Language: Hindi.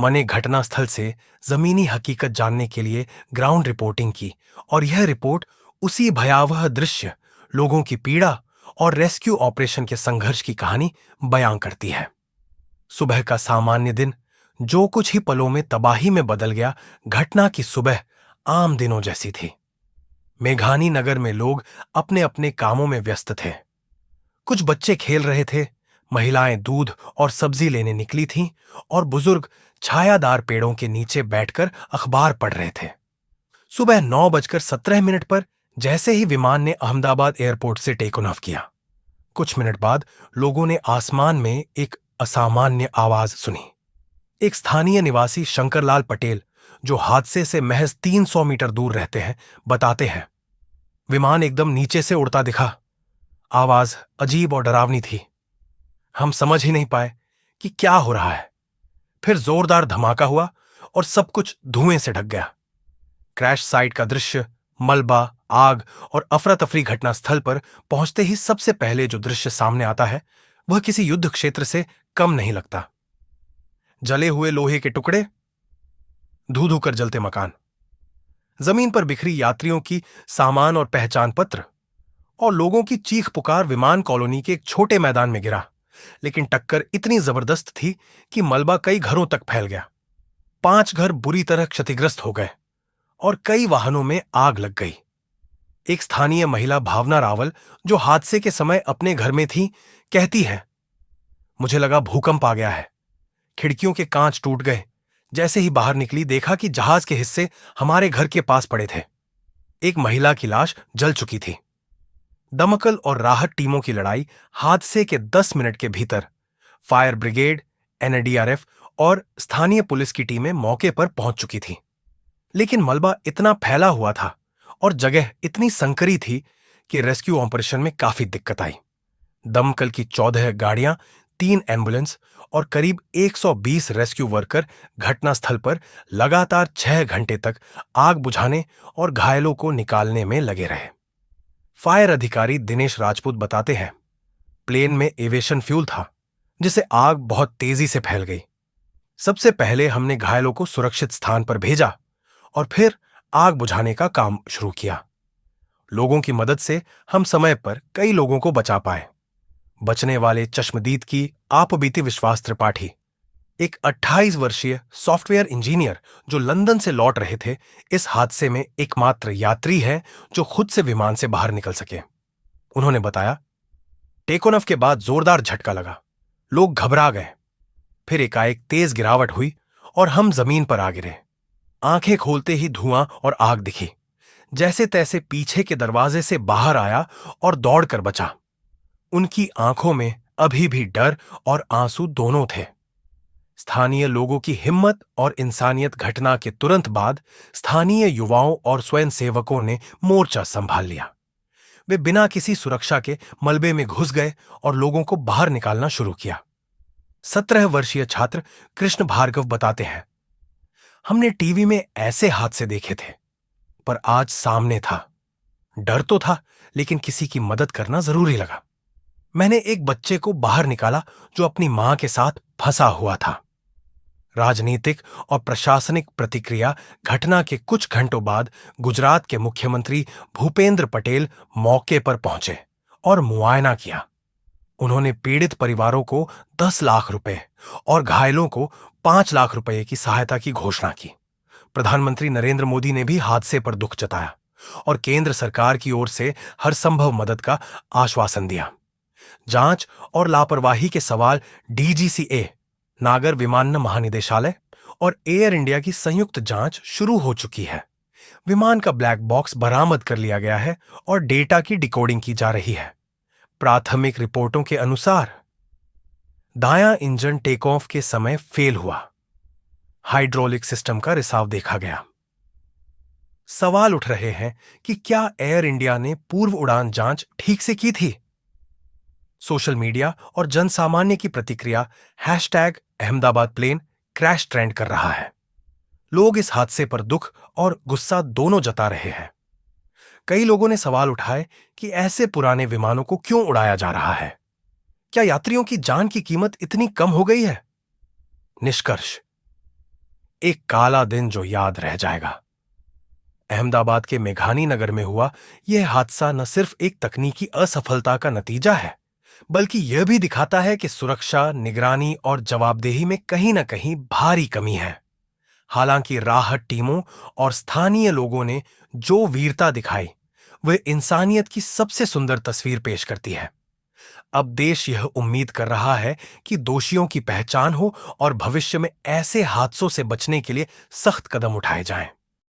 मैंने घटनास्थल से जमीनी हकीकत जानने के लिए ग्राउंड रिपोर्टिंग की और यह रिपोर्ट उसी भयावह दृश्य, लोगों की पीड़ा और रेस्क्यू ऑपरेशन के संघर्ष की कहानी बयां करती है। सुबह का सामान्य दिन जो कुछ ही पलों में तबाही में बदल गया, घटना की सुबह आम दिनों जैसी थी। मेघानी नगर में लोग अपने अपने कामों में व्यस्त थे। कुछ बच्चे खेल रहे थे, महिलाएं दूध और सब्जी लेने निकली थीं और बुजुर्ग छायादार पेड़ों के नीचे बैठकर अखबार पढ़ रहे थे। सुबह 9:17 पर जैसे ही विमान ने अहमदाबाद एयरपोर्ट से टेक ऑफ किया, कुछ मिनट बाद लोगों ने आसमान में एक असामान्य आवाज सुनी। एक स्थानीय निवासी शंकरलाल पटेल, जो हादसे से महज 300 मीटर दूर रहते हैं, बताते हैं, विमान एकदम नीचे से उड़ता दिखा। आवाज अजीब और डरावनी थी। हम समझ ही नहीं पाए कि क्या हो रहा है। फिर जोरदार धमाका हुआ और सब कुछ धुएं से ढक गया। क्रैश साइट का दृश्य, मलबा, आग और अफरा तफरी घटनास्थल पर पहुंचते ही सबसे पहले जो दृश्य सामने आता है, वह किसी युद्ध क्षेत्र से कम नहीं लगता। जले हुए लोहे के टुकड़े, धू धू कर जलते मकान, जमीन पर बिखरी यात्रियों की सामान और पहचान पत्र, और लोगों की चीख पुकार विमान कॉलोनी के एक छोटे मैदान में गिरा। लेकिन टक्कर इतनी जबरदस्त थी कि मलबा कई घरों तक फैल गया। 5 घर बुरी तरह क्षतिग्रस्त हो गए और कई वाहनों में आग लग गई। एक स्थानीय महिला भावना रावल, जो हादसे के समय अपने घर में थी, कहती है, मुझे लगा भूकंप आ गया है। खिड़कियों के कांच टूट गए। जैसे ही बाहर निकली, देखा कि जहाज के हिस्से हमारे घर के पास पड़े थे। एक महिला की लाश जल चुकी थी। दमकल और राहत टीमों की लड़ाई हादसे के 10 मिनट के भीतर फायर ब्रिगेड, एनडीआरएफ और स्थानीय पुलिस की टीमें मौके पर पहुंच चुकी थी। लेकिन मलबा इतना फैला हुआ था और जगह इतनी संकरी थी कि रेस्क्यू ऑपरेशन में काफी दिक्कत आई। दमकल की 14 गाड़ियां, 3 एम्बुलेंस और करीब 120 रेस्क्यू वर्कर घटनास्थल पर लगातार 6 घंटे तक आग बुझाने और घायलों को निकालने में लगे रहे। फायर अधिकारी दिनेश राजपूत बताते हैं, प्लेन में एविएशन फ्यूल था, जिसे आग बहुत तेजी से फैल गई। सबसे पहले हमने घायलों को सुरक्षित स्थान पर भेजा और फिर आग बुझाने का काम शुरू किया। लोगों की मदद से हम समय पर कई लोगों को बचा पाए। बचने वाले चश्मदीद की आप बीती विश्वास त्रिपाठी, एक 28 वर्षीय सॉफ्टवेयर इंजीनियर जो लंदन से लौट रहे थे, इस हादसे में एकमात्र यात्री है जो खुद से विमान से बाहर निकल सके। उन्होंने बताया, टेक ऑफ के बाद जोरदार झटका लगा। लोग घबरा गए। फिर एकाएक तेज गिरावट हुई और हम जमीन पर आ गिरे। आंखें खोलते ही धुआं और आग दिखी। जैसे तैसे पीछे के दरवाजे से बाहर आया और दौड़कर बचा। उनकी आंखों में अभी भी डर और आंसू दोनों थे। स्थानीय लोगों की हिम्मत और इंसानियत घटना के तुरंत बाद स्थानीय युवाओं और स्वयंसेवकों ने मोर्चा संभाल लिया। वे बिना किसी सुरक्षा के मलबे में घुस गए और लोगों को बाहर निकालना शुरू किया। 17 वर्षीय छात्र कृष्ण भार्गव बताते हैं, हमने टीवी में ऐसे हादसे देखे थे, पर आज सामने था। डर तो था, लेकिन किसी की मदद करना जरूरी लगा। मैंने एक बच्चे को बाहर निकाला जो अपनी मां के साथ फंसा हुआ था। राजनीतिक और प्रशासनिक प्रतिक्रिया घटना के कुछ घंटों बाद गुजरात के मुख्यमंत्री भूपेंद्र पटेल मौके पर पहुंचे और मुआयना किया। उन्होंने पीड़ित परिवारों को 10 लाख रुपए और घायलों को 5 लाख रुपए की सहायता की घोषणा की। प्रधानमंत्री नरेंद्र मोदी ने भी हादसे पर दुख जताया और केंद्र सरकार की ओर से हर संभव मदद का आश्वासन दिया। जांच और लापरवाही के सवाल डीजीसीए, नागर विमानन महानिदेशालय और एयर इंडिया की संयुक्त जांच शुरू हो चुकी है। विमान का ब्लैक बॉक्स बरामद कर लिया गया है और डेटा की डिकोडिंग की जा रही है। प्राथमिक रिपोर्टों के अनुसार दायां इंजन टेक ऑफ के समय फेल हुआ। हाइड्रोलिक सिस्टम का रिसाव देखा गया। सवाल उठ रहे हैं कि क्या एयर इंडिया ने पूर्व उड़ान जांच ठीक से की थी? सोशल मीडिया और जनसामान्य की प्रतिक्रिया #अहमदाबाद प्लेन क्रैश ट्रेंड कर रहा है। लोग इस हादसे पर दुख और गुस्सा दोनों जता रहे हैं। कई लोगों ने सवाल उठाए कि ऐसे पुराने विमानों को क्यों उड़ाया जा रहा है? क्या यात्रियों की जान की कीमत इतनी कम हो गई है? निष्कर्ष, एक काला दिन जो याद रह जाएगा। अहमदाबाद के मेघानी नगर में हुआ यह हादसा न सिर्फ एक तकनीकी असफलता का नतीजा है, बल्कि यह भी दिखाता है कि सुरक्षा, निगरानी और जवाबदेही में कहीं न कहीं भारी कमी है। हालांकि राहत टीमों और स्थानीय लोगों ने जो वीरता दिखाई, वह इंसानियत की सबसे सुंदर तस्वीर पेश करती है। अब देश यह उम्मीद कर रहा है कि दोषियों की पहचान हो और भविष्य में ऐसे हादसों से बचने के लिए सख्त कदम उठाए जाएं।